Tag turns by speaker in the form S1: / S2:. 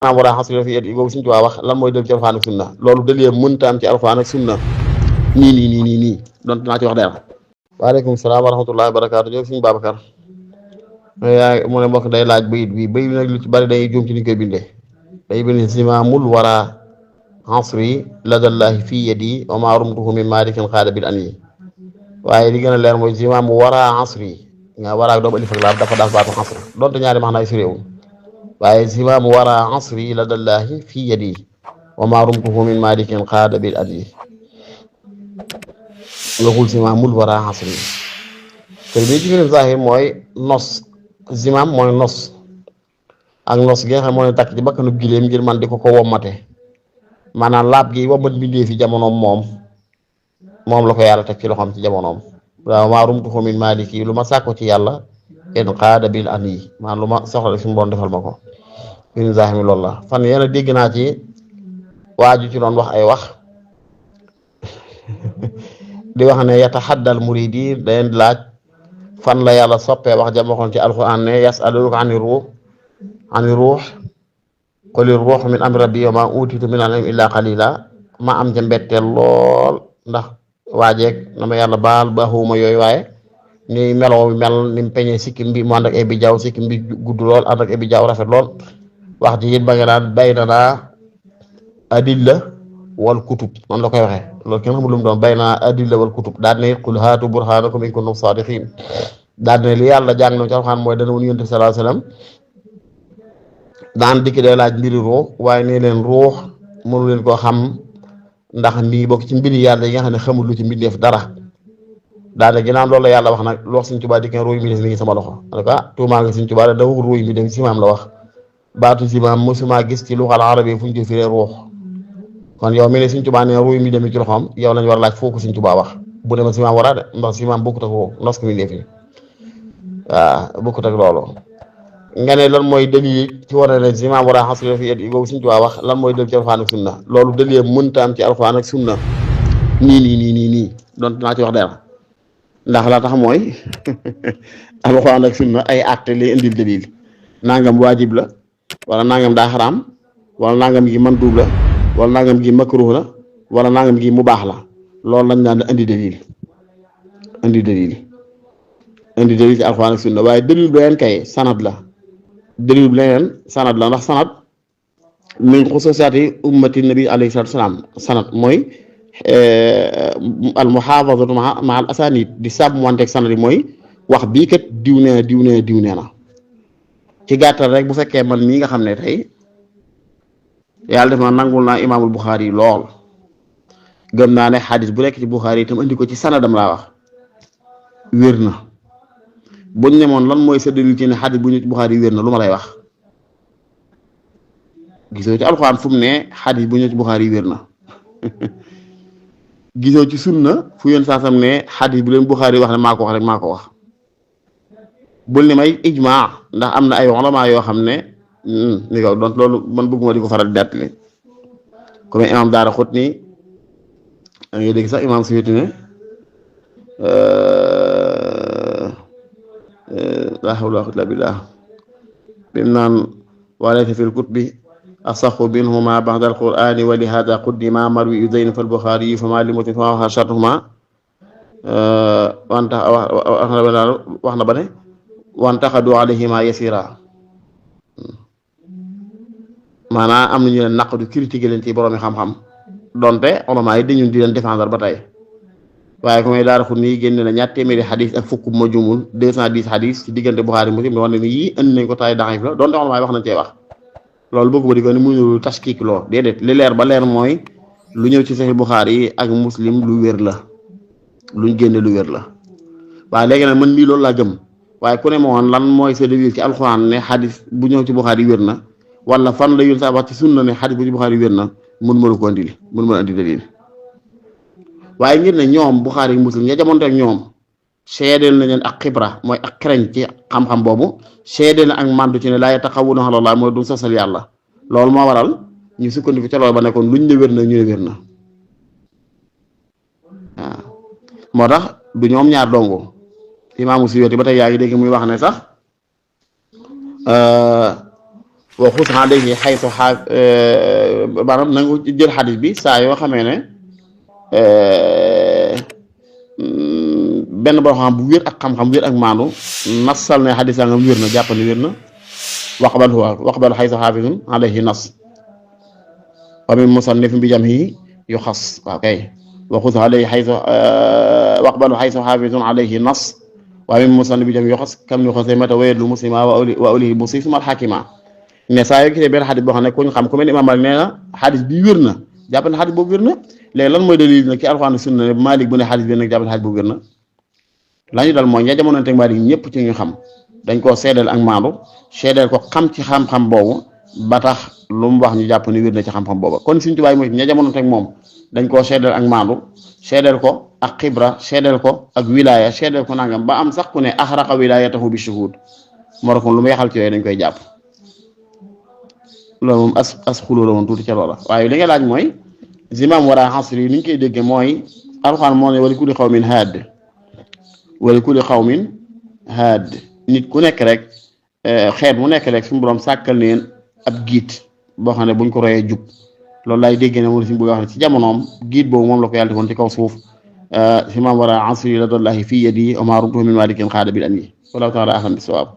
S1: war a xasilo fi yet yi googu suñu tubaab wax lan mooy dëgg ci alxuraan ak sunna loolu dëlee mënta am ci alxuraan ak sunna nii donc naa ci wax dara. waaleykum salaam wa rahmatullahi wa barakaatu jërëjëf suñu Babacar yaa mu ne mbokk day laaj bayit bi nag lu ci bari day juum ci ni koy bindee day bind zimaamul wara asri ladallahi fii yadi wa maa rumtuhu min malikin xaada bil an yi waaye li gën a leer mooy zimaamu wara asri nga wara doomu alif ak laam dafa daal baatu asri donte ñaari max naay suréewul waaye zimaamu wara asri ladallahi fii yadi wa maa rumtuhu min malikin xaada bil an yi waxul zimaamul wara asri te bii ci firim zahir mooy nos zimaam mooy nos ak nos gi nga xam moo ne takk ci bakkanu giléem ngir man di ko wommate maanaam laab gi wommat mbindee fi jamonoom moom la ko yàlla teg ci loxoom ci jamonoom waaw maa rumtuhu min maliki lu ma sàkko ci yàlla en xaada bil an yi maanaam lu ma soxla suñu boon defal ma ko firim zahir mi loolu la fan yéen a dégg naa ci waaju ci doon wax ay wax di wax ne yatahaddal muridi dayen laaj fan la yàlla soppee wax jam waxoon ci alquran ne yasaluka ani ruux quli ruux min amri rabbi wa ma utitu min al ilmi illa qalila ma am ca mbetteel lool ndax waajeeg na ma yàlla baal baaxuma yooyu waaye ni meloo mel ni mu peñee sikkim bi mu ànd ak ay bi jaaw sikkim bi gudd lool ànd ak ay bi jaaw rafet lool wax ji it ba nga naan bay na naa adilla wal kutub man la koy waxee loolu kenn xamul lu mu doon bay naa adilla wal kutub daal ne qul haatu burhanakum in kuntum sadiqin daal ne li yàlla jàng na ci alxuraan mooy dana woon yonent bi sallallahu alayhi wasallam daan dikk day laaj mbiri ruux waaye nee leen ruux mënu leen koo xam ndax mbii bokk ci mbiri yàlla yi nga xam ne xamul lu ci mbindeef dara daane ginnaaw loolu la yàlla wax nag lu wax Sëñ Tuubaa di kenn ruuy mi def mi ngi sama loxo en tout cas tuumaa nga Sëñ Tuubaa da wax ruuy mi def simaam la wax baatu simaam mosuma gis ci luxal arabi fu ñu ko firee ruux kon yow mi ne Sëñ Tuubaa ne ruuy mi dem ci loxoom yow lañ war a laaj foo ko Sëñ Tuubaa wax bu demee simaam waraa de ndax simaam bokkut ak woo ndos ko mi def yi waaw bokkut ak loolu nga ne lan mooy dalil ci war a ne simaam war a xasilo fi yet yi googu Sëñ Tuubaa wax lan mooy dëgg ci alxuraan ak sunna loolu dalil mënta am ci alxuraan ak sunna nii donc naa ci wax dara ndax la tax mooy alxuraan ak sunna ay acte lay indil dalil nangam waajib la wala nangam daa xaraam wala nangam gi manduub la wala nangam gi makruh la wala nangam gi mu baax la loolu lañ naan indi dalil ci alxuraan ak sunna waaye dalil bu leen kay sanad la dalil bu leneen sanad la ndax sanad min xususiyaati ummati nabi alayhi salaatu wasalaam sanad mooy al muhaafazatu ma al asanid di sàmm wanteeg sanad yi mooy wax bii kat diw nee na ci gàttal rek bu fekkee man mii nga xam ne tey yàlla def na nangul naa imaamul Buxaari yi lool gëm naa ne xadis bu nekk ci Buxaari yi itam andi ko ci sanadam laa wax wér na buñ ne moon lan mooy sa dalil ci ne xadis bu ñu ci Buxaari yi wér na lu ma lay wax gisoo ci alxuraan fu mu ne xadis bu ñu ci Buxaari yi wér na gisoo ci sunna fu yoon saasam ne xadis bu leen Buxaari wax ne maa ko wax rek maa ko wax bul ne may ijmaa ndax am na ay ulama yoo xam ne ni ko donc loolu man bëgguma di ko faral di dàttali comme imam Daaraqutni da ngay dégg sax imam Suyuti ne laa hawla wala quwwata illa billah bim naan walaysa fil kutubi asaxu minhuma ba'da al-qur'ani wa li hada quddima marwi uzayn fal buxaari fama limutin fama waxa shartuhuma wanta wax na ba ne wantaxadu alayhima yasira maanaam am nañu leen naqdu critiquer leen ci boroomi xam-xam donte ulama yi dañu di leen défendre ba tey waaye comme Daaraqutni génne na ñaar téeméeri xadis ak fukk ma jumul 210 xadis ci diggante Buxaari Muslim wax ne ni yii indi nañ ko tay daxif la donte ulama yi wax nañ cee wax loolu bëgg ba di ko ni mënul taskik loo déedéet li leer ba leer mooy lu ñëw ci Sahih Buxaari yi ak Muslim lu wér la luñ génne lu wér la waaye léegi nag man mii loolu laa gëm waaye ku ne ma woon lan mooy sa dalil ci alxuraan ne xadis bu ñëw ci Buxaari yi wér na wala fan la yul sa wax ci sunna ne xadis bu ci Buxaari yi wér na mun mënu ko andil mun mën a andi dalil waaye ngir ne ñoom Buxaari Muslim ña jamonte ak ñoom seedeel na leen ak xibra mooy ak xereñ ci xam-xam boobu seedeel na ak mandu ci ne laa yataxawwuna ala Allah mooy du sasal yàlla loolu moo waral ñu sukkandiku ca loolu ba nekkoon luñ ne wér na ñu ne wér na waaw moo tax du ñoom ñaar dongo imaamu Suyuti ba tey yaa ngi dégg muy wax ne sax wa xus alayhi xaytu xaa maanaam na nga jël xadis bi saa yoo xamee ne benn boo xam bu wér ak xam-xam wér ak maandu nasal ne xadis nga wér na jàpp ne wér na waqbal xaytu xaafisun alayhi nas wa min musannif bi jamhi yu xas waaw kay wa xus alayhi xaytu waqbal xaytu xaafisun alayhi nas wa min musannif bi jamhi yu xas kam ni xasemata wayedlu muslima wa ulihi muslim sumal xakima mais saa yoo gisee benn xadis boo xam ne ku ñu xam ku mel ni Imaam Maalik nee na xadis bi wér na jàpp ne xadis boobu wér na léegi lan mooy dalil nag ci alxuraan sunna ne Maalik bu ne xadis bi nag jàpp ne xadis boobu wér na la ñu dal mooy ña jamono teg Maalik ñëpp ci ñu xam dañ koo seedeel ak maandu seedeel ko xam ci xam-xam boobu ba tax lu mu wax ñu jàpp ni wér na ci xam-xam boobu kon Sëriñ Tuubaa mooy ña jamono teg moom dañ koo seedeel ak maandu seedeel ko ak xibra seedeel ko ak wilaya seedeel ko nangam ba am sax ku ne axraqa wilayatahu bi shuhud moo tax lu mu yaxal ci yooyu dañ koy jàpp loolu moom as xuloo la woon tuuti ca loola waaye li nga laaj mooy zimaam wara xasri ni ñu koy déggee mooy alxuraan moo ne wali kulli xawmin haad wali kulli xawmin haad nit ku nekk rek xeet mu nekk rek suñu borom sàkkal leen ab giit boo xam ne buñ ko royee jub loolu laay déggee ne moom la si bëgg a wax ne ci jamonoom giit boobu moom la ko yàlla defoon ci kaw suuf zimaam wara xasri la dollahi fii yadi wa maa rumtuhu min maalikin xaada bil amri wallahu taala ahlam bis sawaab